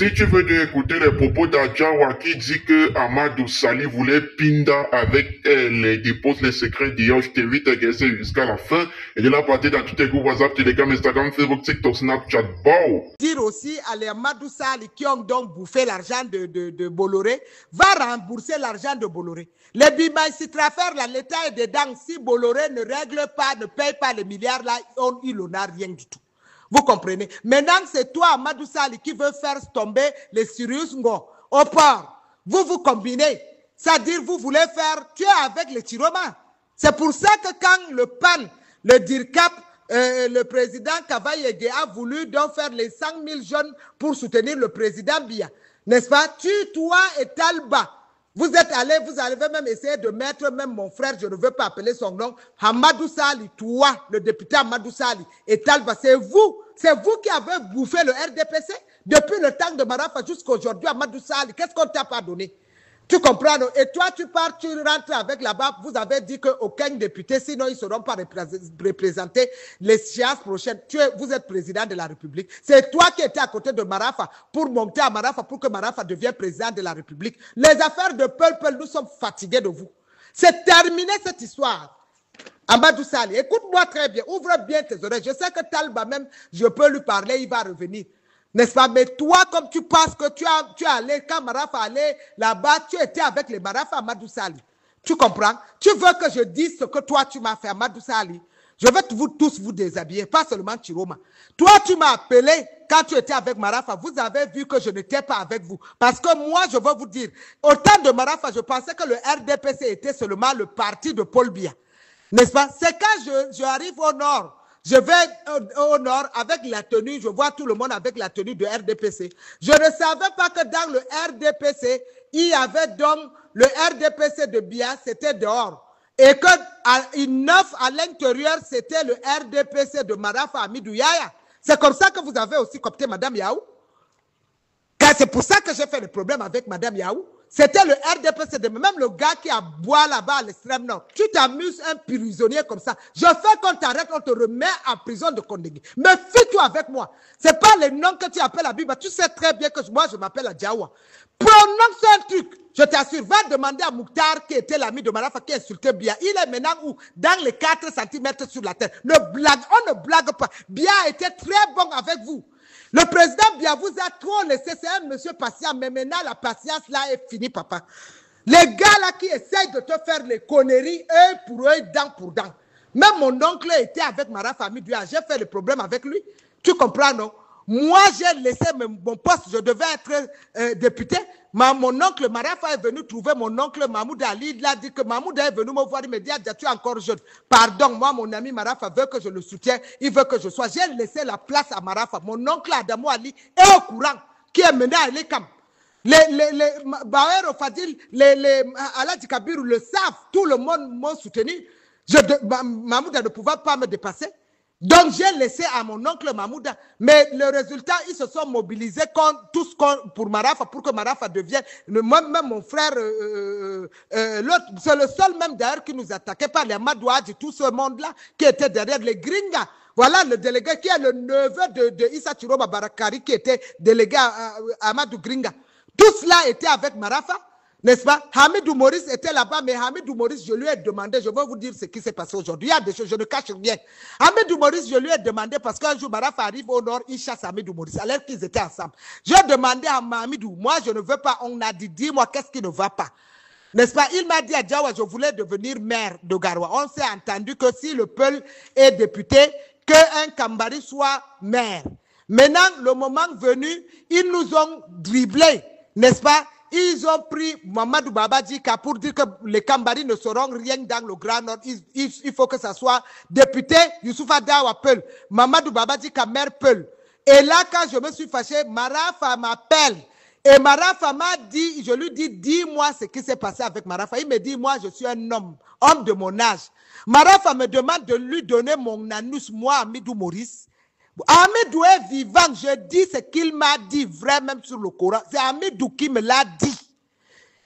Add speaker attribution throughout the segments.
Speaker 1: Si tu veux écouter les propos d'Adjawa qui dit que Amadou Sali voulait Pinda avec elle et dépose les secrets d'IA, je t'invite à rester jusqu'à la fin et de la partie dans tous tes groupes WhatsApp, Telegram, Instagram, Facebook, TikTok, Snapchat, wow.
Speaker 2: Dire aussi à les Amadou Sali qui ont donc bouffé l'argent de Bolloré, va rembourser l'argent de Bolloré. Les bimaïcitrafères, là, l'État est dedans. Si Bolloré ne règle pas, ne paye pas les milliards là, il n'en a rien du tout. Vous comprenez? Maintenant, c'est toi, Amadou Sali, qui veut faire tomber les Sirius Ngo au port. Vous combinez. C'est-à-dire, vous voulez faire tuer avec les Tiroma. C'est pour ça que quand le PAN, le DIRCAP, le président Kavaïege a voulu donc faire les 100 000 jeunes pour soutenir le président Biya. N'est-ce pas? Toi et Talba. Vous êtes allés, vous avez même essayé de mettre même mon frère, je ne veux pas appeler son nom, Hamadou Sali, toi, le député Hamadou Sali, et Talba, c'est vous qui avez bouffé le RDPC depuis le temps de Marafa jusqu'à aujourd'hui, Hamadou Sali. Qu'est-ce qu'on t'a pas donné? Tu comprends? Et toi, tu pars, tu rentres avec là-bas, vous avez dit qu'aucun député, sinon ils ne seront pas représentés les séances prochaines. Vous êtes président de la République. C'est toi qui étais à côté de Marafa pour monter à Marafa, pour que Marafa devienne président de la République. Les affaires de Peul, nous sommes fatigués de vous. C'est terminé cette histoire. Amadou Sali, écoute-moi très bien, ouvre bien tes oreilles. Je sais que Talba même, je peux lui parler, il va revenir. N'est-ce pas? Mais toi, comme tu penses que tu es allé, quand Marafa allait là-bas, tu étais avec les Marafa Amadou Sali. Tu comprends? Tu veux que je dise ce que toi, tu m'as fait, Amadou Sali? Je vais tous vous déshabiller, pas seulement Chiroma. Toi, tu m'as appelé quand tu étais avec Marafa. Vous avez vu que je n'étais pas avec vous. Parce que moi, je veux vous dire, au temps de Marafa, je pensais que le RDPC était seulement le parti de Paul Biya. N'est-ce pas? C'est quand j'arrive au nord. Je vais au nord avec la tenue, je vois tout le monde avec la tenue de RDPC. Je ne savais pas que dans le RDPC, il y avait donc le RDPC de Biya, c'était dehors. Et que à l'intérieur, c'était le RDPC de Marafa Amidou Yaya. C'est comme ça que vous avez aussi coopté Madame Yaou. C'est pour ça que j'ai fait le problème avec Madame Yaou. C'était le RDPC, même le gars qui a boit là-bas à l'extrême nord. Tu t'amuses un prisonnier comme ça. Je fais qu'on t'arrête, on te remet en prison de Kondégué. Mais fais-toi avec moi. C'est pas les noms que tu appelles à Biba. Tu sais très bien que moi, je m'appelle Adjawa. Prononce un truc. Je t'assure, va demander à Mouktar, qui était l'ami de Marafa, qui insultait Biya. Il est maintenant où? Dans les 4 cm sur la terre. On ne blague pas. Biya était très bon avec vous. Le président Biya vous a trop laissé, c'est un monsieur patient, mais maintenant la patience là est finie, papa. Les gars là qui essayent de te faire les conneries, œil pour œil, dent pour dent. Même mon oncle était avec Marafa Amidou Yaya, j'ai fait le problème avec lui. Tu comprends, non? Moi, j'ai laissé mon poste, je devais être député. Mon oncle Marafa est venu trouver mon oncle Mahmoud Ali. Il a dit que Mahmoud est venu me voir. Il me dit, tu es encore jeune. Pardon, moi, mon ami Marafa veut que je le soutienne. Il veut que je sois. J'ai laissé la place à Marafa. Mon oncle Adamou Ali est au courant, qui est mené à l'ECAM. Les Baher Fadil, les Aladji Kabiru le savent. Tout le monde m'a soutenu. Mahmoud ne pouvait pas me dépasser. Donc, j'ai laissé à mon oncle Mahmouda. Mais le résultat, ils se sont mobilisés tous pour Marafa, pour que Marafa devienne. Même mon frère, l'autre, c'est le seul même d'ailleurs qui nous attaquait par les Amadouadji, tout ce monde-là qui était derrière les Gringa. Voilà le délégué qui est le neveu de Issa Chiroma Barakari, qui était délégué à Amadou Gringa. Tout cela était avec Marafa. N'est-ce pas? Hamidou Maurice était là-bas, mais Hamidou Maurice, je lui ai demandé, je vais vous dire ce qui s'est passé aujourd'hui. Il y a des choses, je ne cache rien. Hamidou Maurice, je lui ai demandé, parce qu'un jour, Marafa arrive au nord, il chasse Hamidou Maurice, alors qu'ils étaient ensemble. J'ai demandé à Hamidou, moi, je ne veux pas, on a dit, dis-moi, qu'est-ce qui ne va pas? N'est-ce pas? Il m'a dit à Djawa, je voulais devenir maire de Garoua. On s'est entendu que si le Peul est député, qu'un Kambari soit maire. Maintenant, le moment venu, ils nous ont dribblés, n'est-ce pas? Ils ont pris Mamadou Babadjika pour dire que les Kambari ne seront rien dans le Grand Nord. Il faut que ça soit député Youssoupha Dawa Peul, Mamadou Babadjika maire Peul. Et là, quand je me suis fâché, Marafa m'appelle. Et Marafa m'a dit, je lui dis, dis-moi ce qui s'est passé avec Marafa. Il me dit, moi, je suis un homme de mon âge. Marafa me demande de lui donner mon anus, moi, Amidou Maurice. Amidou est vivant, je dis ce qu'il m'a dit, vrai même sur le Coran. C'est Amidou qui me l'a dit.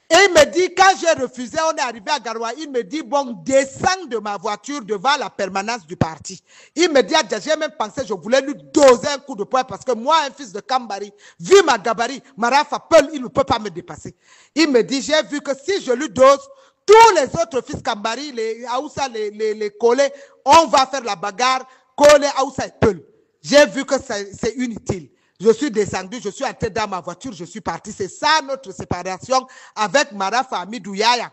Speaker 2: Et il me dit, quand j'ai refusé, on est arrivé à Garoua, il me dit, bon, descends de ma voiture devant la permanence du parti. Il me dit, j'ai même pensé, je voulais lui doser un coup de poing parce que moi, un fils de Kambari, vu ma gabarit, Marafa Peul, il ne peut pas me dépasser. Il me dit, j'ai vu que si je lui dose, tous les autres fils Kambari, les Aoussa, les Kolé, on va faire la bagarre, Kolé, Aoussa et Peul. J'ai vu que c'est inutile. Je suis descendu, je suis entré dans ma voiture, je suis parti. C'est ça notre séparation avec Marafa Amidou Yaya.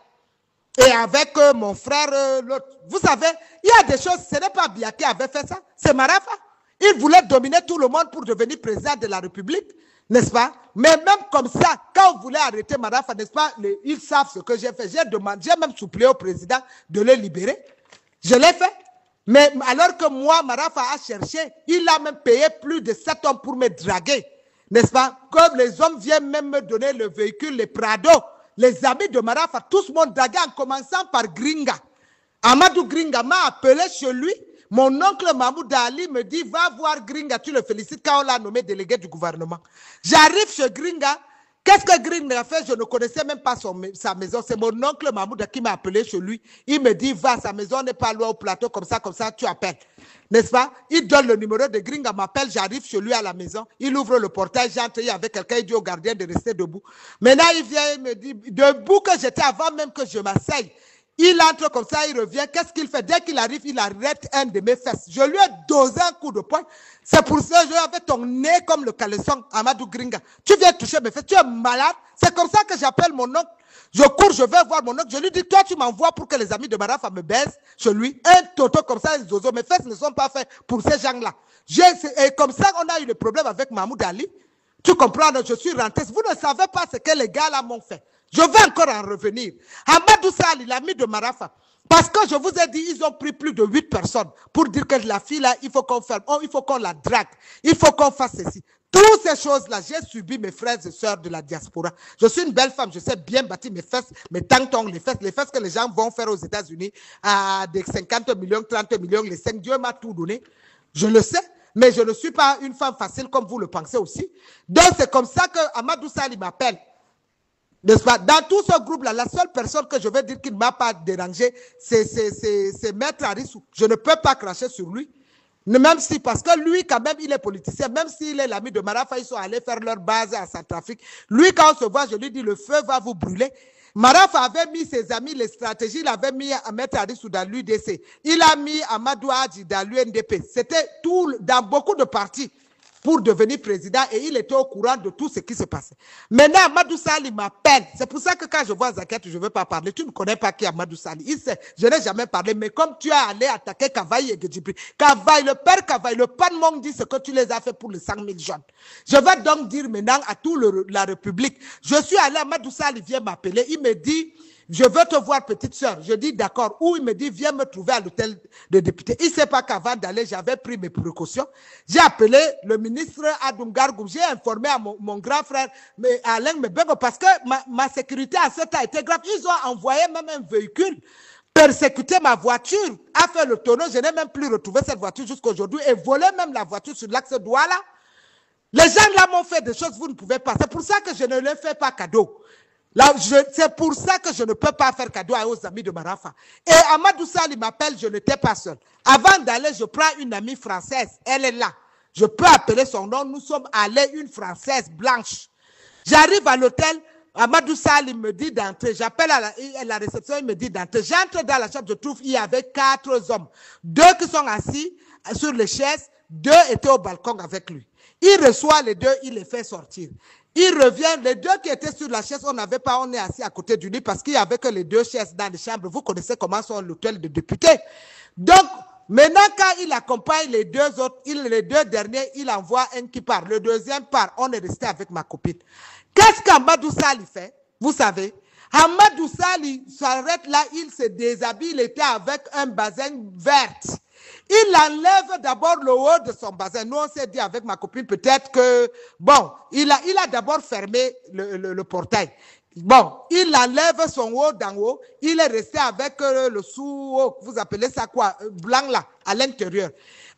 Speaker 2: Et avec mon frère, l'autre. Vous savez, il y a des choses, ce n'est pas Biya qui avait fait ça, c'est Marafa. Il voulait dominer tout le monde pour devenir président de la République, n'est-ce pas? Mais même comme ça, quand on voulait arrêter Marafa, n'est-ce pas, ils savent ce que j'ai fait. J'ai même supplié au président de le libérer. Je l'ai fait. Mais alors que moi, Marafa a cherché, il a même payé plus de 7 hommes pour me draguer. N'est-ce pas? Comme les hommes viennent même me donner le véhicule, les Prado, les amis de Marafa, tous m'ont dragué en commençant par Gringa. Amadou Gringa m'a appelé chez lui. Mon oncle Mahmoud Ali me dit, va voir Gringa, tu le félicites quand on l'a nommé délégué du gouvernement. J'arrive chez Gringa. Qu'est-ce que Gringa a fait? Je ne connaissais même pas sa maison. C'est mon oncle Mahmoud qui m'a appelé chez lui. Il me dit, va, sa maison n'est pas loin au plateau, comme ça, tu appelles. N'est-ce pas? Il donne le numéro de Gringa, m'appelle, j'arrive chez lui à la maison. Il ouvre le portail, j'entre avec quelqu'un, il dit au gardien de rester debout. Maintenant, il vient, il me dit, debout que j'étais avant même que je m'asseye. Il entre comme ça, il revient. Qu'est-ce qu'il fait? Dès qu'il arrive, il arrête un de mes fesses. Je lui ai dosé un coup de poing. C'est pour ça que je avais ton nez comme le caleçon, Amadou Gringa. Tu viens toucher mes fesses. Tu es malade. C'est comme ça que j'appelle mon oncle. Je cours, je vais voir mon oncle. Je lui dis, toi, tu m'envoies pour que les amis de Marafa me baissent chez lui. Un toto comme ça, un zozo. Mes fesses ne sont pas faites pour ces gens-là. Et comme ça, on a eu le problème avec Mahmoud Ali. Tu comprends? Je suis rentré. Vous ne savez pas ce que les gars là m'ont fait. Je vais encore en revenir. Amadou Sali, l'ami de Marafa, parce que je vous ai dit, ils ont pris plus de 8 personnes pour dire que la fille là, il faut qu'on ferme, il faut qu'on la drague, il faut qu'on fasse ceci. Toutes ces choses-là, j'ai subi mes frères et sœurs de la diaspora. Je suis une belle femme, je sais bien bâtir mes fesses, mes tantons, les fesses que les gens vont faire aux États-Unis à des 50 millions, 30 millions, les 5, Dieu m'a tout donné. Je le sais. Mais je ne suis pas une femme facile comme vous le pensez aussi. Donc c'est comme ça que Amadou Sali m'appelle. N'est-ce pas? Dans tout ce groupe-là, la seule personne que je vais dire qui ne m'a pas dérangé, c'est Maître Arissou. Je ne peux pas cracher sur lui. Même si, parce que lui, quand même, il est politicien, même s'il est l'ami de Marafa, ils sont allés faire leur base à Centrafrique. Lui, quand on se voit, je lui dis, le feu va vous brûler. Marafa avait mis ses amis, les stratégies, il avait mis à Maître Arissou dans l'UDC. Il a mis Amadou Hadji dans l'UNDP. C'était tout, dans beaucoup de partis, pour devenir président, et il était au courant de tout ce qui se passait. Maintenant, Amadou Sali m'appelle. C'est pour ça que quand je vois Zaket, je ne veux pas parler. Tu ne connais pas qui est Amadou Sali. Il sait, je n'ai jamais parlé, mais comme tu es allé attaquer Kavaï et Gedjibri, Kavaï, le père Kavaï, le Panmong dit ce que tu les as fait pour les 100 000 jeunes. Je vais donc dire maintenant à toute la République, je suis allé, Amadou Sali vient m'appeler, il me dit, je veux te voir, petite soeur. Je dis d'accord. Ou il me dit, viens me trouver à l'hôtel de député. Il ne sait pas qu'avant d'aller, j'avais pris mes précautions. J'ai appelé le ministre Adoum. J'ai informé à mon grand frère Alain Mebego parce que ma sécurité à ce temps était grave. Ils ont envoyé même un véhicule persécuter ma voiture, a fait le tonneau. Je n'ai même plus retrouvé cette voiture jusqu'à aujourd'hui et volé même la voiture sur l'axe Douala. Les gens là m'ont fait des choses, vous ne pouvez pas. C'est pour ça que je ne leur fais pas cadeau. C'est pour ça que je ne peux pas faire cadeau aux amis de Marafa. Et Amadou Sali m'appelle, je n'étais pas seul. Avant d'aller, je prends une amie française. Elle est là. Je peux appeler son nom. Nous sommes allés, une française blanche. J'arrive à l'hôtel. Amadou Sali me dit d'entrer. J'appelle à la réception, il me dit d'entrer. J'entre dans la chambre, je trouve il y avait 4 hommes. 2 qui sont assis sur les chaises, 2 étaient au balcon avec lui. Il reçoit les 2, il les fait sortir. Il revient, les 2 qui étaient sur la chaise, on est assis à côté du lit parce qu'il n'y avait que les 2 chaises dans les chambres. Vous connaissez comment sont l'hôtel de députés. Donc, maintenant, quand il accompagne les 2 autres, les 2 derniers, il envoie un qui part. Le deuxième part, on est resté avec ma copine. Qu'est-ce qu'Amadou Sali fait? Vous savez, Amadou Sali s'arrête là, il se déshabille, il était avec un bazin vert. Il enlève d'abord le haut de son bazin. Nous, on s'est dit avec ma copine, peut-être que, bon, il a d'abord fermé le portail. Bon, il enlève son haut d'en haut. Il est resté avec le sous-haut, vous appelez ça quoi, blanc là, à l'intérieur.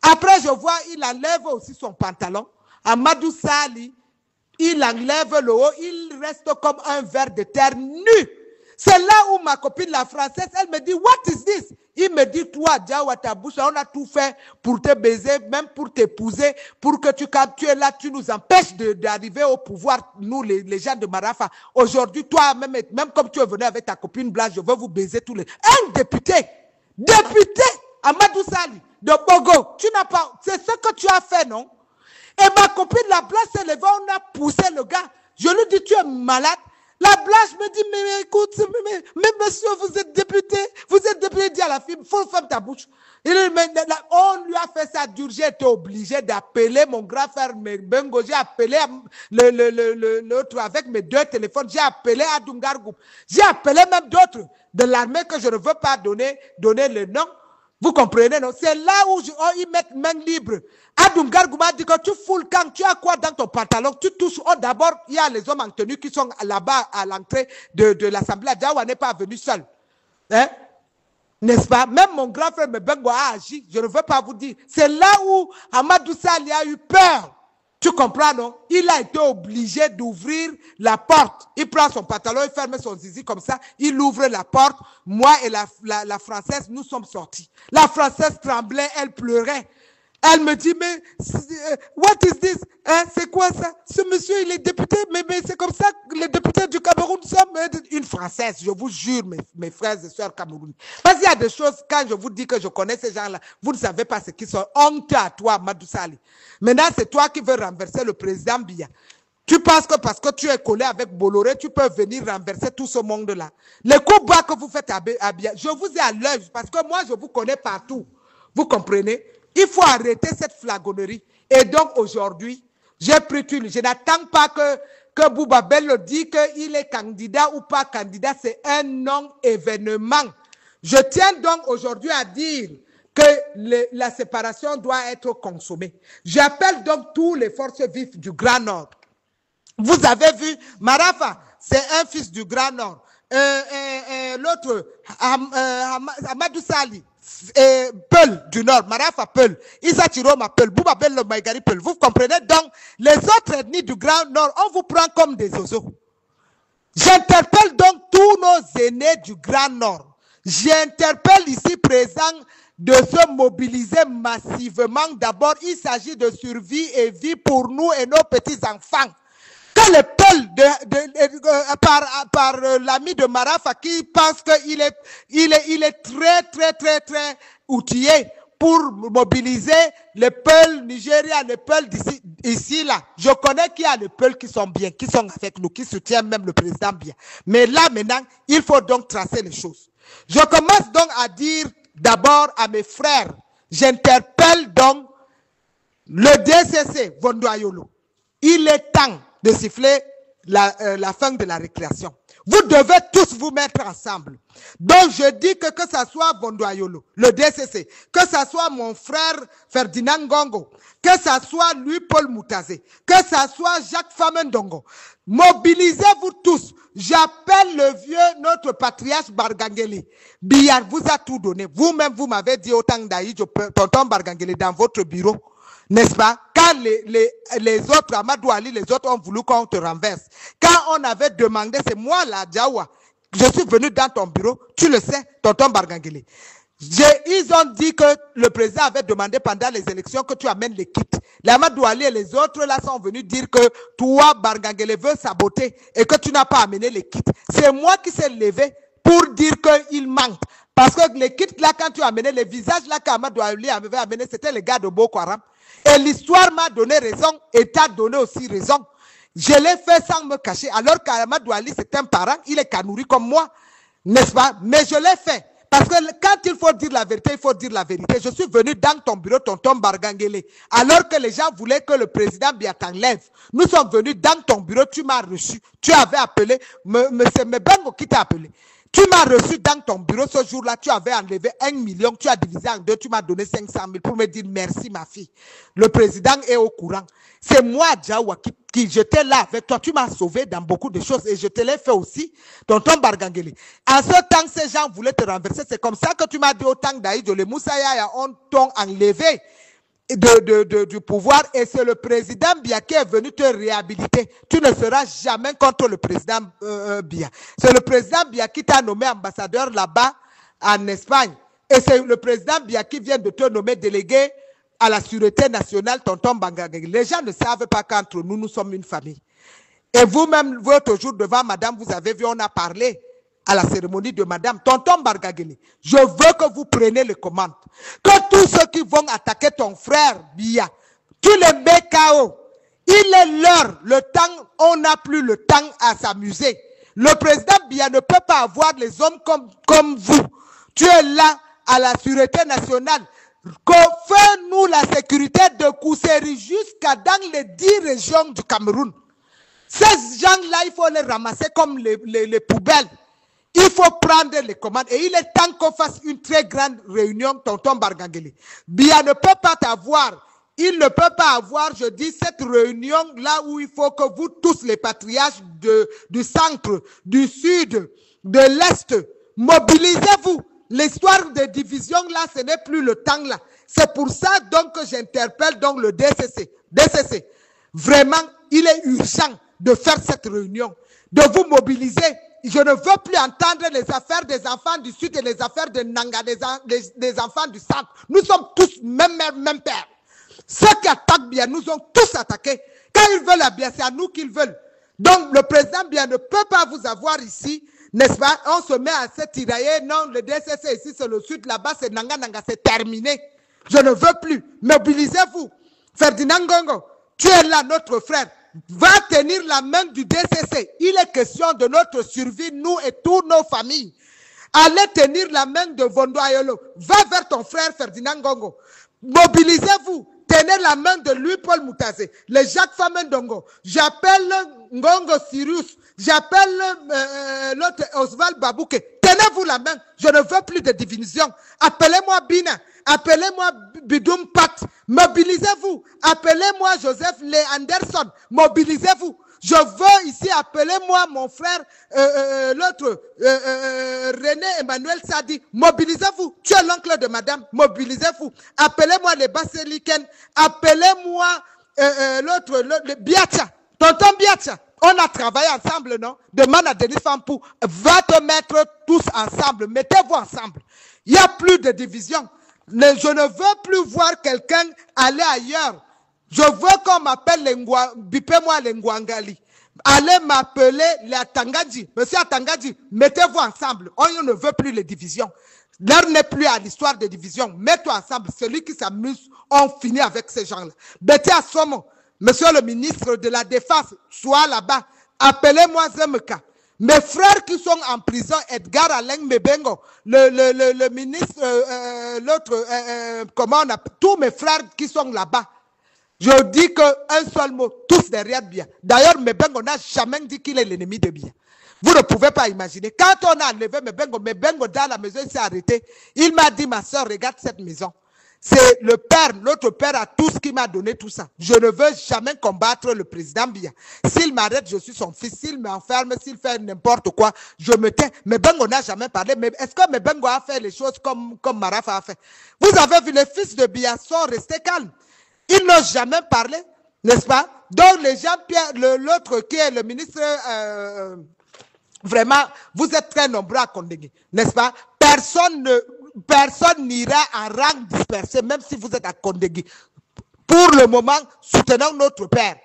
Speaker 2: Après, je vois, il enlève aussi son pantalon. Amadou Sali, il enlève le haut, il il reste comme un ver de terre nu. C'est là où ma copine, la française, elle me dit, what is this? Il me dit, toi, Diawa, ta bouche, on a tout fait pour te baiser, même pour t'épouser, pour que quand tu es là, tu nous empêches d'arriver au pouvoir, nous, les gens de Marafa. Aujourd'hui, toi, même comme tu es venu avec ta copine blanche, je veux vous baiser tous les... Un député, Amadou Sali, de Bogo, tu n'as pas... C'est ce que tu as fait, non? Et ma copine, la blanche, s'est levée, on a poussé le gars. Je lui dis, tu es malade. La blanche me dit, mais écoute, mais monsieur, vous êtes député, dit à la fille, il faut fermer ta bouche. On lui a fait ça dur, j'ai été obligé d'appeler mon grand frère Bengo, j'ai appelé l'autre avec mes 2 téléphones, j'ai appelé Adungar Group, j'ai appelé même d'autres de l'armée que je ne veux pas donner le nom. Vous comprenez, non? C'est là où ils mettent main libre. Adungar Gouma dit que tu fous le camp, tu as quoi dans ton pantalon? Tu touches. Oh, d'abord, il y a les hommes en tenue qui sont là-bas à l'entrée de l'Assemblée. Diawa n'est pas venu seul. Hein? N'est-ce pas? Même mon grand frère Mbengo a agi. Je ne veux pas vous dire. C'est là où Amadou Sali a eu peur. Tu comprends, non? Il a été obligé d'ouvrir la porte. Il prend son pantalon, il ferme son zizi comme ça. Il ouvre la porte. Moi et la Française, nous sommes sortis. La Française tremblait, elle pleurait. Elle me dit, mais what is this? Hein, c'est quoi ça? Ce monsieur, il est député, mais c'est comme ça que les députés du Cameroun sont une Française. Je vous jure, mes frères et sœurs camerounais. Parce qu'il y a des choses, quand je vous dis que je connais ces gens-là, vous ne savez pas ce qu'ils sont. Honte à toi, Madou Sali. Maintenant, c'est toi qui veux renverser le président Biya. Tu penses que parce que tu es collé avec Bolloré, tu peux venir renverser tout ce monde-là. Les coups bas que vous faites à Biya, je vous ai à l'œil, parce que moi, je vous connais partout. Vous comprenez? Il faut arrêter cette flagonnerie. Et donc aujourd'hui, j'ai pris une. Je n'attends pas que Bouba Bello dise qu'il est candidat ou pas candidat. C'est un non-événement. Je tiens donc aujourd'hui à dire que la séparation doit être consommée. J'appelle donc tous les forces vives du Grand Nord. Vous avez vu, Marafa, c'est un fils du Grand Nord. L'autre, Amadou Sali. Peul du Nord, Marafa Peul, Issa Chiroma Peul, Bouba Bello Maïgari Peul. Vous comprenez donc, les autres ethnies du Grand Nord, on vous prend comme des oiseaux. J'interpelle donc tous nos aînés du Grand Nord. J'interpelle ici présents de se mobiliser massivement. D'abord, il s'agit de survie et vie pour nous et nos petits-enfants. Que le Peul par l'ami de Marafa qui pense qu'il est très outillé pour mobiliser les Peuls Nigeria, les Peuls ici là. Je connais qu'il y a les Peuls qui sont bien, qui sont avec nous, qui soutiennent même le président bien. Mais là maintenant, il faut donc tracer les choses. Je commence donc à dire d'abord à mes frères, j'interpelle donc le DCC Vondoayolo. Il est temps de siffler la fin de la récréation. Vous devez tous vous mettre ensemble. Donc je dis que ça soit Vondoayolo, le DCC, que ça soit mon frère Ferdinand Ngongo, que ça soit lui Paul Moutazé, que ça soit Jacques Famendongo. Mobilisez-vous tous. J'appelle le vieux, notre patriarche Bargangeli. Biya vous a tout donné. Vous-même, vous m'avez dit autant d'Aïdjo, tonton Bargangeli, dans votre bureau. N'est-ce pas? Quand les autres, Amadou Ali, les autres ont voulu qu'on te renverse. Quand on avait demandé, c'est moi la Diawa, je suis venu dans ton bureau, tu le sais, tonton Bargangeli. Ils ont dit que le président avait demandé pendant les élections que tu amènes les kits. Les Amadou Ali et les autres là sont venus dire que toi, Bargangeli, veut saboter et que tu n'as pas amené les kits. C'est moi qui s'est levé pour dire qu'il manque. Parce que les kits là, quand tu as amené les visages là qu'Amadou Ali avait amené, c'était les gars de Boko Haram. Et l'histoire m'a donné raison et t'a donné aussi raison. Je l'ai fait sans me cacher. Alors qu'Amadou Ali, c'est un parent, il est canouri comme moi. N'est-ce pas? Mais je l'ai fait. Parce que quand il faut dire la vérité, il faut dire la vérité. Je suis venu dans ton bureau, tonton Bargangeli. Alors que les gens voulaient que le président Biya t'enlève. Nous sommes venus dans ton bureau, tu m'as reçu. Tu avais appelé, c'est Mbengo qui t'a appelé. Tu m'as reçu dans ton bureau ce jour-là, tu avais enlevé 1 million, tu as divisé en 2, tu m'as donné 500 000 pour me dire merci ma fille. Le président est au courant. C'est moi, Diawa, qui j'étais là avec toi. Tu m'as sauvé dans beaucoup de choses et je te l'ai fait aussi, tonton Bargangeli. En ce temps, ces gens voulaient te renverser. C'est comme ça que tu m'as dit au temps d'Aïdjo, les Moussaya ont t'ont enlevé. du pouvoir et c'est le président Biya qui est venu te réhabiliter. Tu ne seras jamais contre le président Biya. C'est le président Biya qui t'a nommé ambassadeur là-bas en Espagne. Et c'est le président Biya qui vient de te nommer délégué à la sûreté nationale, tonton Bangangeli. Les gens ne savent pas qu'entre nous, nous sommes une famille. Et vous-même, l'autre jour, devant madame, vous avez vu, on a parlé à la cérémonie de madame, tonton Bargageli, je veux que vous preniez les commandes. Que tous ceux qui vont attaquer ton frère Biya, tu les mets KO. Il est l'heure, le temps, on n'a plus le temps à s'amuser. Le président Biya ne peut pas avoir les hommes comme vous. Tu es là à la sûreté nationale. Fais-nous la sécurité de Kousséri jusqu'à dans les 10 régions du Cameroun. Ces gens-là, il faut les ramasser comme les poubelles. Il faut prendre les commandes et il est temps qu'on fasse une très grande réunion, tonton Bargangeli. Biya ne peut pas t'avoir, il ne peut pas avoir, je dis, cette réunion là où il faut que vous tous les patriarches du centre, du sud, de l'est, mobilisez-vous. L'histoire de division là, ce n'est plus le temps là. C'est pour ça donc que j'interpelle donc le DCC. DCC, vraiment, il est urgent de faire cette réunion, de vous mobiliser. Je ne veux plus entendre les affaires des enfants du Sud et les affaires de Nanga, des enfants du Centre. Nous sommes tous même mère, même père. Ceux qui attaquent Biya nous ont tous attaqués. Quand ils veulent à Biya, c'est à nous qu'ils veulent. Donc le président Biya ne peut pas vous avoir ici, n'est-ce pas? On se met à se tirailler. Non, le DCC ici, c'est le Sud, là-bas, c'est Nanga, c'est terminé. Je ne veux plus. Mobilisez-vous. Ferdinand Ngongo, tu es là, notre frère. Va tenir la main du DCC. Il est question de notre survie, nous et toutes nos familles. Allez tenir la main de Vondo Ayolo. Va vers ton frère Ferdinand Ngongo. Mobilisez-vous. Tenez la main de Louis-Paul Moutazé, le Jacques Famendongo. J'appelle Ngongo Sirius. J'appelle l'autre Oswald Babouke. Tenez-vous la main. Je ne veux plus de division. Appelez-moi Bina. Appelez-moi Bidoum Pat. Mobilisez-vous. Appelez-moi Joseph Le Anderson. Mobilisez-vous. Je veux ici, appelez-moi mon frère, l'autre, René Emmanuel Sadi. Mobilisez-vous. Tu es l'oncle de madame. Mobilisez-vous. Appelez-moi les Basseliken. Appelez-moi l'autre, Biatia. Tonton Biatia. On a travaillé ensemble, non? Demande à Denis Fampou. Va te mettre tous ensemble. Mettez-vous ensemble. Il n'y a plus de division. Je ne veux plus voir quelqu'un aller ailleurs. Je veux qu'on m'appelle bipez-moi Lengwangali. Allez m'appeler les Atangadji. Monsieur Atangadji, mettez-vous ensemble. On ne veut plus les divisions. L'heure n'est plus à l'histoire des divisions. Mets-toi ensemble. Celui qui s'amuse, on finit avec ces gens-là. Betty Assomo, monsieur le ministre de la Défense, soit là-bas. Appelez-moi Zemeka. Mes frères qui sont en prison, Edgar Alain Mebengo, le ministre, l'autre, comment on appelle, tous mes frères qui sont là-bas. Je dis qu'un seul mot, tous derrière Biya. D'ailleurs, Mebengo n'a jamais dit qu'il est l'ennemi de Biya. Vous ne pouvez pas imaginer. Quand on a enlevé Mebengo dans la maison, il s'est arrêté. Il m'a dit, ma soeur, regarde cette maison. C'est le père, notre père a tout ce qui m'a donné tout ça. Je ne veux jamais combattre le président Biya. S'il m'arrête, je suis son fils. S'il m'enferme, s'il fait n'importe quoi, je me tais. Mebengo n'a jamais parlé. Mais est-ce que Mebengo a fait les choses comme Marafa a fait? Vous avez vu, les fils de Biya sont restés calmes. Ils n'ont jamais parlé, n'est-ce pas? Donc les gens, l'autre qui est le ministre, vraiment, vous êtes très nombreux à Kondégué, n'est-ce pas? Personne n'ira en rang dispersé, même si vous êtes à Kondégué. Pour le moment, soutenons notre père.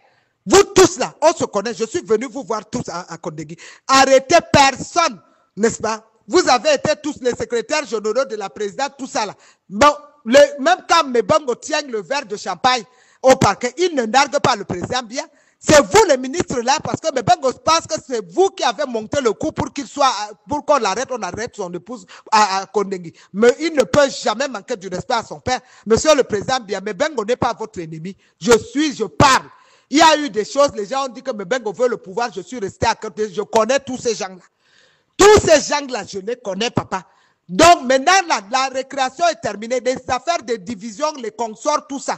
Speaker 2: Vous tous là, on se connaît. Je suis venu vous voir tous à Kondégué. Arrêtez personne, n'est-ce pas? Vous avez été tous les secrétaires généraux de la présidente, tout ça là. Bon, même quand Mebengo tient le verre de champagne au parquet, il ne nargue pas le président Biya. C'est vous les ministres là, parce que Mebengo pense que c'est vous qui avez monté le coup pour qu'il soit, pour qu'on l'arrête, on arrête son épouse à Kondégué. Mais il ne peut jamais manquer du respect à son père. Monsieur le président Biya, Mebengo n'est pas votre ennemi. Je parle. Il y a eu des choses, les gens ont dit que Mebengo veut le pouvoir, je suis resté à côté, je connais tous ces gens-là. Tous ces gens-là, je les connais, papa. Donc maintenant, la récréation est terminée. Les affaires de division, les consorts, tout ça.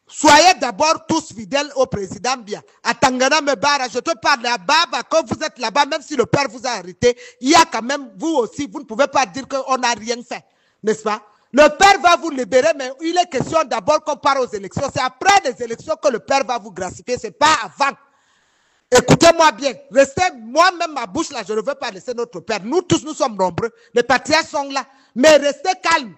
Speaker 2: Soyez d'abord tous fidèles au président Biya. À Tangana Mebara, je te parle là-bas, quand vous êtes là-bas, même si le père vous a arrêté, il y a quand même, vous aussi, vous ne pouvez pas dire qu'on n'a rien fait. N'est-ce pas? Le père va vous libérer, mais il est question d'abord qu'on part aux élections. C'est après les élections que le père va vous gracifier, c'est pas avant. Écoutez-moi bien, restez, moi-même, ma bouche là, je ne veux pas laisser notre père. Nous tous, nous sommes nombreux, les patriarches sont là, mais restez calmes.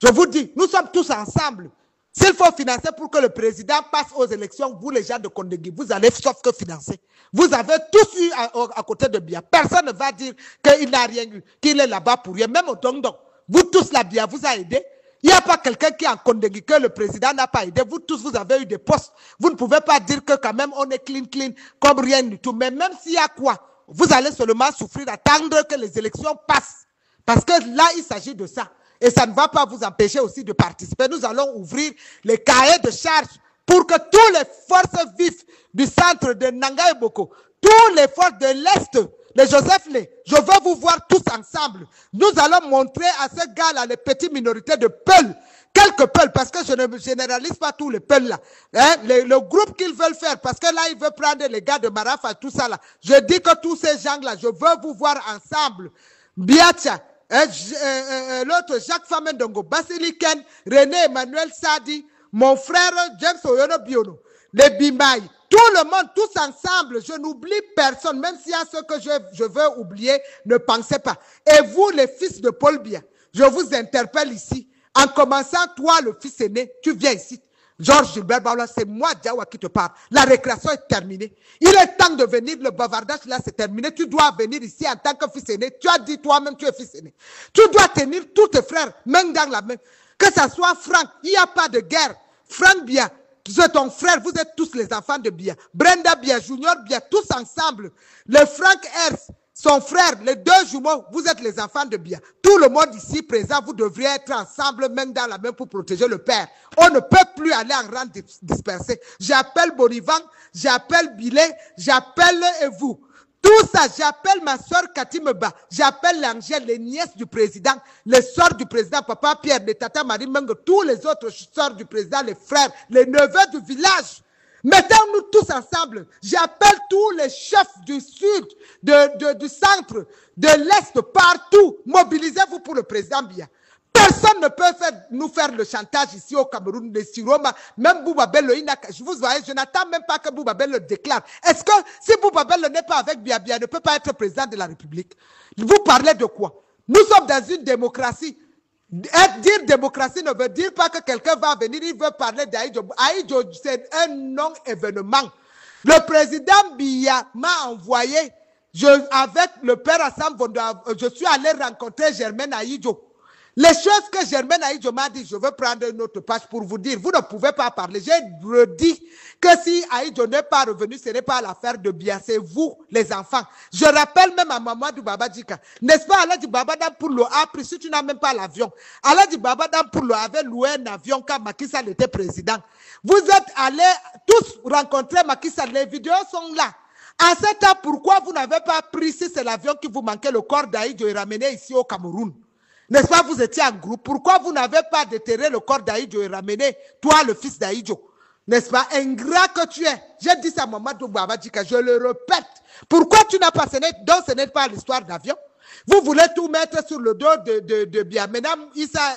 Speaker 2: Je vous dis, nous sommes tous ensemble. S'il faut financer pour que le président passe aux élections, vous les gens de Kondegui, vous allez sauf que financer. Vous avez tous eu à côté de Bia. Personne ne va dire qu'il n'a rien eu, qu'il est là-bas pour rien. Même au Dongdong, vous tous la Bia vous a aidé. Il n'y a pas quelqu'un qui est en Kondegui que le président n'a pas aidé. Vous tous, vous avez eu des postes. Vous ne pouvez pas dire que quand même on est clean, comme rien du tout. Mais même s'il y a quoi, vous allez seulement souffrir, attendre que les élections passent. Parce que là, il s'agit de ça. Et ça ne va pas vous empêcher aussi de participer. Nous allons ouvrir les cahiers de charges pour que tous les forces vives du centre de Nanga et Boko, tous les forces de l'Est, les Joseph Lé, je veux vous voir tous ensemble. Nous allons montrer à ce gars-là les petites minorités de Peul, quelques Peuls, parce que je ne généralise pas tous les Peuls là. Hein? Le groupe qu'ils veulent faire, parce que là, ils veulent prendre les gars de Marafa et tout ça là. Je dis que tous ces gens-là, je veux vous voir ensemble. Biatia. L'autre Jacques Famendongo, Basiliken, René Emmanuel Sadi, mon frère James Oyono Biono, les Bimaï, tout le monde, tous ensemble, je n'oublie personne, même s'il y a ce que je veux oublier, ne pensez pas. Et vous, les fils de Paul Biya, je vous interpelle ici, en commençant, toi, le fils aîné, tu viens ici. Georges Gilbert Baoula, c'est moi, Diawa, qui te parle. La récréation est terminée. Il est temps de venir, le bavardage là, c'est terminé. Tu dois venir ici en tant que fils aîné. Tu as dit toi-même, tu es fils aîné. Tu dois tenir tous tes frères, main dans la main. Que ça soit Franck, il n'y a pas de guerre. Franck Biya, c'est ton frère, vous êtes tous les enfants de Biya. Brenda Biya, Junior Biya, tous ensemble. Le Franck Hers, son frère, les deux jumeaux, vous êtes les enfants de Biya. Tout le monde ici présent, vous devriez être ensemble, main dans la main pour protéger le père. On ne peut plus aller en rang dispersé. J'appelle Bonivan, j'appelle Bilé, j'appelle vous. Tout ça, j'appelle ma soeur Katimeba, j'appelle l'Angèle, les nièces du président, les soeurs du président, Papa Pierre, les Tata Marie Meng, tous les autres soeurs du président, les frères, les neveux du village. Mettons-nous tous ensemble. J'appelle tous les chefs du sud, du centre, de l'est, partout. Mobilisez-vous pour le président Biya. Personne ne peut nous faire le chantage ici au Cameroun, les Siroma, même Bouba Bello, je vous voyez, je n'attends même pas que Bouba Bello déclare. Est-ce que si Bouba Bello n'est pas avec Biya, Biya ne peut pas être président de la République? Vous parlez de quoi? Nous sommes dans une démocratie. Dire démocratie ne veut dire pas que quelqu'un va venir, il veut parler d'Aïdjo. Aïdjo, c'est un non-événement. Le président Biya m'a envoyé, avec le père Assam Vonda, je suis allé rencontrer Germaine Aïdjo. Les choses que Germaine Aïdjo m'a dit, je veux prendre une autre page pour vous dire, vous ne pouvez pas parler. J'ai redit que si Aïdjo n'est pas revenu, ce n'est pas l'affaire de Biya, c'est vous, les enfants. Je rappelle même à Mamadou Baba Djika, n'est-ce pas, Aladji Baba Dampourlo a pris, si tu n'as même pas l'avion, Aladji Baba Dampourlo avait loué un avion quand Macky Sall était président. Vous êtes allés tous rencontrer Macky Sall, les vidéos sont là. En ce temps, pourquoi vous n'avez pas pris, si c'est l'avion qui vous manquait, le corps d'Aïdjo et ramené ici au Cameroun? N'est-ce pas, vous étiez en groupe. Pourquoi vous n'avez pas déterré le corps d'Aïdjo et ramené, toi, le fils d'Aïdjo? N'est-ce pas, ingrat que tu es? J'ai dit ça à Mamadou Baba Djika, je le répète. Pourquoi tu n'as pas, donc ce n'est pas l'histoire d'avion? Vous voulez tout mettre sur le dos de Biya. Maintenant, Issa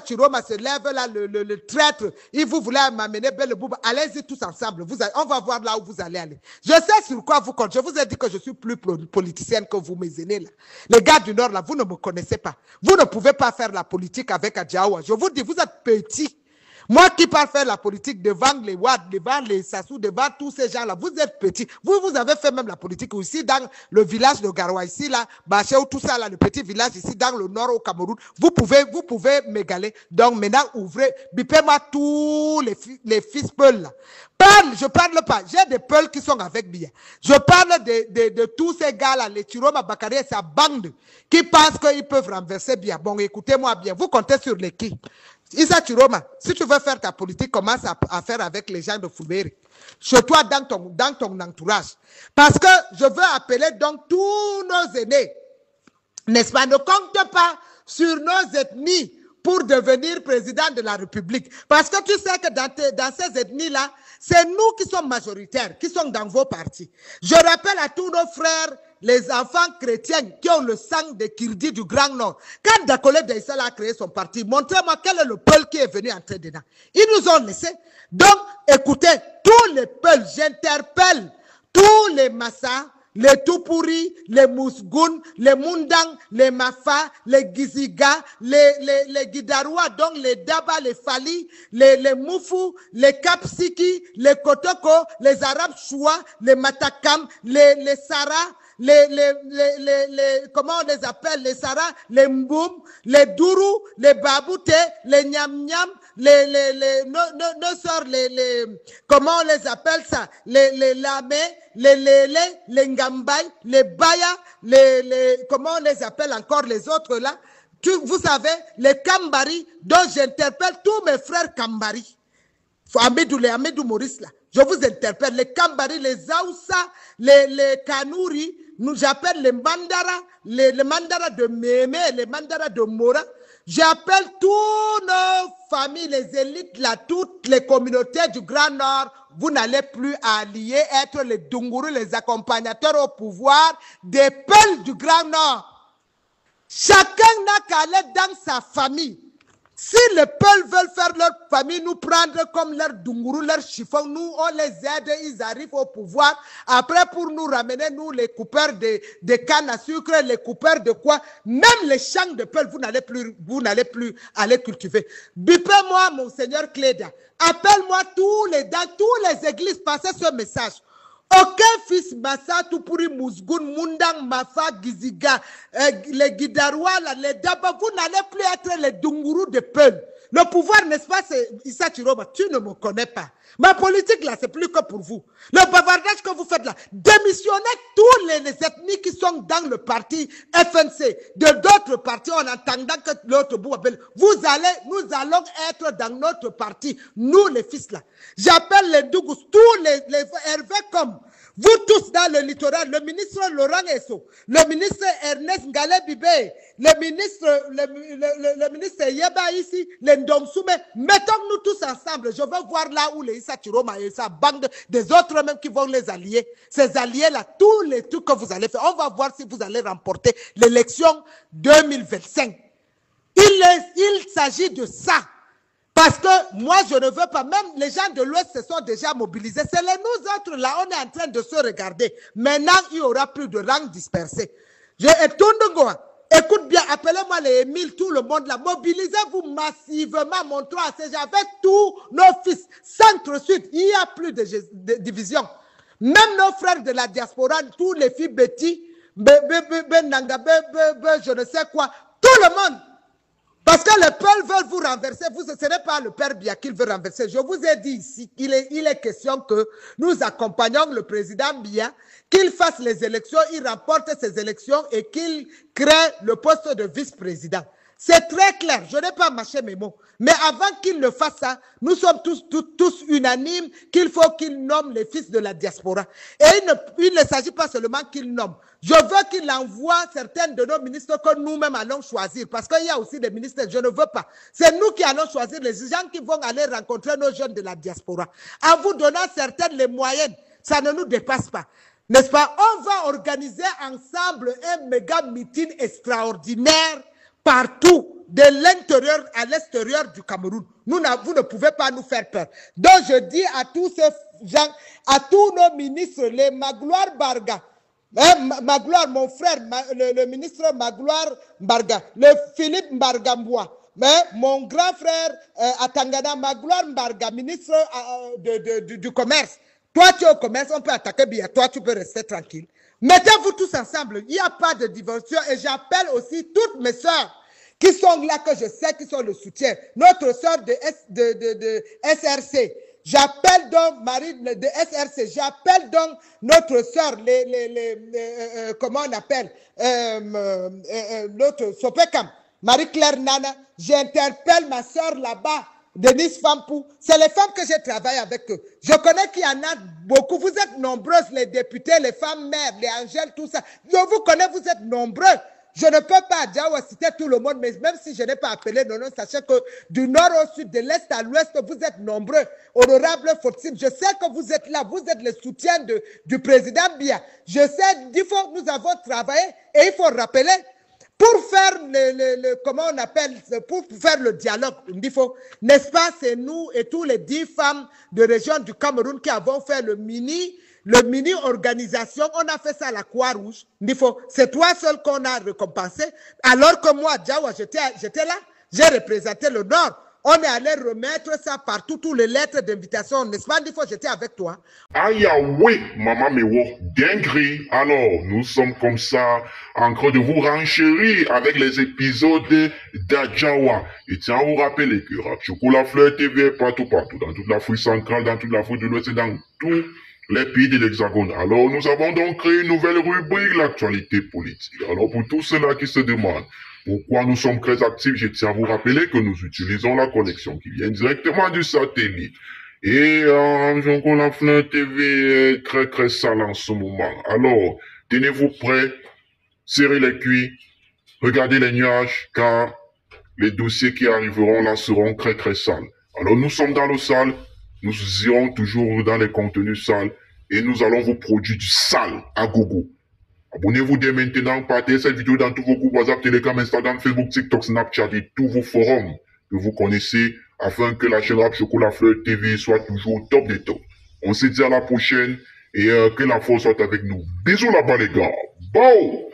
Speaker 2: Chiroma se lève là, le traître. Et vous voulez m'amener Belle Bouba. Allez-y tous ensemble. On va voir là où vous allez aller. Je sais sur quoi vous comptez. Je vous ai dit que je suis plus politicienne que vous, mes aînés là. Les gars du Nord là, vous ne me connaissez pas. Vous ne pouvez pas faire la politique avec Adjawa. Je vous dis, vous êtes petits. Moi qui parle faire la politique devant les Wad, devant les Sassou, devant tous ces gens-là, vous êtes petits. Vous avez fait même la politique aussi dans le village de Garoua, ici, là, Bachéou, tout ça, là, le petit village ici, dans le nord au Cameroun. Vous pouvez m'égaler. Donc maintenant, ouvrez, bipez-moi tous les fils Peul, là. Je parle pas. J'ai des Peuls qui sont avec Biya. Je parle de tous ces gars-là, les Chiroma Bakary et sa bande, qui pensent qu'ils peuvent renverser Biya. Bon, écoutez-moi bien. Vous comptez sur l'équipe. Issa Chiroma, si tu veux faire ta politique, commence à faire avec les gens de Foubéry. Chez toi, dans ton entourage. Parce que je veux appeler donc tous nos aînés, n'est-ce pas? Ne compte pas sur nos ethnies pour devenir président de la République. Parce que tu sais que dans ces ethnies-là, c'est nous qui sommes majoritaires, qui sommes dans vos partis. Je rappelle à tous nos frères les enfants chrétiens qui ont le sang de Kirdi du Grand Nord. Quand Dakole Daïsal a créé son parti, montrez-moi quel est le peuple qui est venu entrer dedans. Ils nous ont laissé. Donc, écoutez, tous les peuples, j'interpelle tous les Massa, les Tupuri, les Mousgoun, les Mundang, les Mafa, les Giziga, les Gidaroua, donc les Daba, les Fali, les Moufou, les Kapsiki, les Kotoko, les Arabes Choua, les Matakam, les Sara, comment on les appelle, les Sara, les Mboum, les Dourou, les Baboute, les Nyam Nyam, nos sœurs, comment on les appelle ça, les Lamé, les Lélé, les Ngambay, les Baya, comment on les appelle encore les autres là, vous savez, les Kambari, dont j'interpelle tous mes frères Kambari, Amidou Maurice là, je vous interpelle, les Kambari, les Aoussa, les Kanouri, j'appelle les Mandara, les Mandara de Mémé, les Mandara de Mora. J'appelle tous nos familles, les élites, là, toutes les communautés du Grand Nord. Vous n'allez plus allier, être les Dunguru, les accompagnateurs au pouvoir des peuples du Grand Nord. Chacun n'a qu'à aller dans sa famille. Si les peuples veulent faire leur famille, nous prendre comme leur Dunguru, leur chiffon, nous, on les aide, ils arrivent au pouvoir. Après, pour nous ramener, nous, les coupeurs de canne à sucre, les coupeurs de quoi, même les champs de peuples, vous n'allez plus aller cultiver. Bipez-moi, Monseigneur Cléda. Appelle-moi dans toutes les églises, passez ce message. Aucun fils Massa, Tupuri, Mousgoun, Mundang, Mafa, Giziga, les Gidaroua, les Daba, vous n'allez plus être les Dunguru de Peul. Le pouvoir, n'est-ce pas, c'est Issa Chiroma, tu ne me connais pas. Ma politique, là, c'est plus que pour vous. Le bavardage que vous faites là, démissionnez tous les ethnies qui sont dans le parti FNC, de d'autres partis, en entendant que l'autre bout appelle. Nous allons être dans notre parti, nous les fils là. J'appelle les Dougous, tous les Hervé comme vous tous dans le littoral, le ministre Laurent Esso, le ministre Ernest Ngale Bibé, le ministre Yeba ici, le Ndomsoumé, mettons-nous tous ensemble. Je veux voir là où les Issa Chiroma et sa bande des autres même qui vont les allier. Ces alliés-là, tous les trucs que vous allez faire, on va voir si vous allez remporter l'élection 2025. Il s'agit de ça. Parce que moi, je ne veux pas, même les gens de l'Ouest se sont déjà mobilisés. C'est nous autres, là, on est en train de se regarder. Maintenant, il y aura plus de rangs dispersés. Écoute bien, appelez-moi les Émile, tout le monde là. Mobilisez-vous massivement, montrons à ces gens, avec tous nos fils, centre-sud, il n'y a plus de division. Même nos frères de la diaspora, tous les filles Betty, je ne sais quoi, tout le monde. Parce que les peuples veulent vous renverser. Ce n'est pas le père Biya qui veut renverser. Je vous ai dit ici qu'il est question que nous accompagnons le président Biya, qu'il fasse les élections, il remporte ces élections et qu'il crée le poste de vice-président. C'est très clair, je n'ai pas mâché mes mots. Mais avant qu'il ne fasse ça, nous sommes tous unanimes qu'il faut qu'il nomme les fils de la diaspora. Et il ne s'agit pas seulement qu'il nomme. Je veux qu'il envoie certains de nos ministres que nous-mêmes allons choisir. Parce qu'il y a aussi des ministres, je ne veux pas. C'est nous qui allons choisir les gens qui vont aller rencontrer nos jeunes de la diaspora. En vous donnant certaines les moyennes, ça ne nous dépasse pas. N'est-ce pas? On va organiser ensemble un méga meeting extraordinaire partout, de l'intérieur à l'extérieur du Cameroun. Vous ne pouvez pas nous faire peur. Donc je dis à tous ces gens, à tous nos ministres, les Magloire Barga, Magloire, mon frère, le ministre Magloire Barga, le Philippe Mbargambois, mon grand frère Atangana Magloire Barga, ministre du commerce. Toi, tu es au commerce, on peut attaquer bien. Toi, tu peux rester tranquille. Mettez-vous tous ensemble. Il n'y a pas de divorce. Et j'appelle aussi toutes mes soeurs qui sont là, que je sais, qui sont le soutien. Notre soeur de SRC. J'appelle donc Marie de SRC. J'appelle donc notre soeur, comment on appelle, l'autre, Sopekam, Marie-Claire Nana. J'interpelle ma soeur là-bas, Denise Fampou. C'est les femmes que j'ai travaillé avec eux. Je connais qu'il y en a beaucoup. Vous êtes nombreuses, les députés, les femmes mères, les Angèles, tout ça. Je vous connais, vous êtes nombreux. je ne peux pas à Djawa citer tout le monde, mais même si je n'ai pas appelé non, sachez que du nord au sud, de l'est à l'ouest, vous êtes nombreux. Honorable Fortune, je sais que vous êtes là, vous êtes le soutien du président Biya. Je sais, nous avons travaillé et il faut rappeler, pour faire comment on appelle, pour faire le dialogue, n'est-ce pas, c'est nous et tous les 10 femmes de région du Cameroun qui avons fait le mini organisation, on a fait ça à la Croix-Rouge. C'est toi seul qu'on a récompensé. Alors que moi, Djawa, j'étais là, j'ai représenté le Nord. On est allé remettre ça partout, toutes les lettres d'invitation, n'est-ce pas, j'étais avec toi.
Speaker 1: Aïe, oui, maman Mewo, dinguerie. Alors, nous sommes comme ça, en train de vous renchérir avec les épisodes d'Adjawa. Et tiens à vous rappeler que Rap Chocolat Fleur TV est partout, dans toute l'Afrique centrale, dans toute l'Afrique de l'Ouest et dans tous les pays de l'Hexagone. Alors, nous avons donc créé une nouvelle rubrique, l'actualité politique. Alors, pour tous ceux-là qui se demandent pourquoi nous sommes très actifs, je tiens à vous rappeler que nous utilisons la connexion qui vient directement du satellite. Et la Fleur TV est très très sale en ce moment. Alors, tenez-vous prêts, serrez les cuits, regardez les nuages, car les dossiers qui arriveront là seront très très sales. Alors, nous sommes dans le sale, nous irons toujours dans les contenus sales, et nous allons vous produire du sale à gogo. Abonnez-vous dès maintenant, partagez cette vidéo dans tous vos groupes WhatsApp, Telegram, Instagram, Facebook, TikTok, Snapchat et tous vos forums que vous connaissez afin que la chaîne Rap Chocolat Fleur TV soit toujours au top des tops. On se dit à la prochaine et que la force soit avec nous. Bisous là-bas les gars. Bon!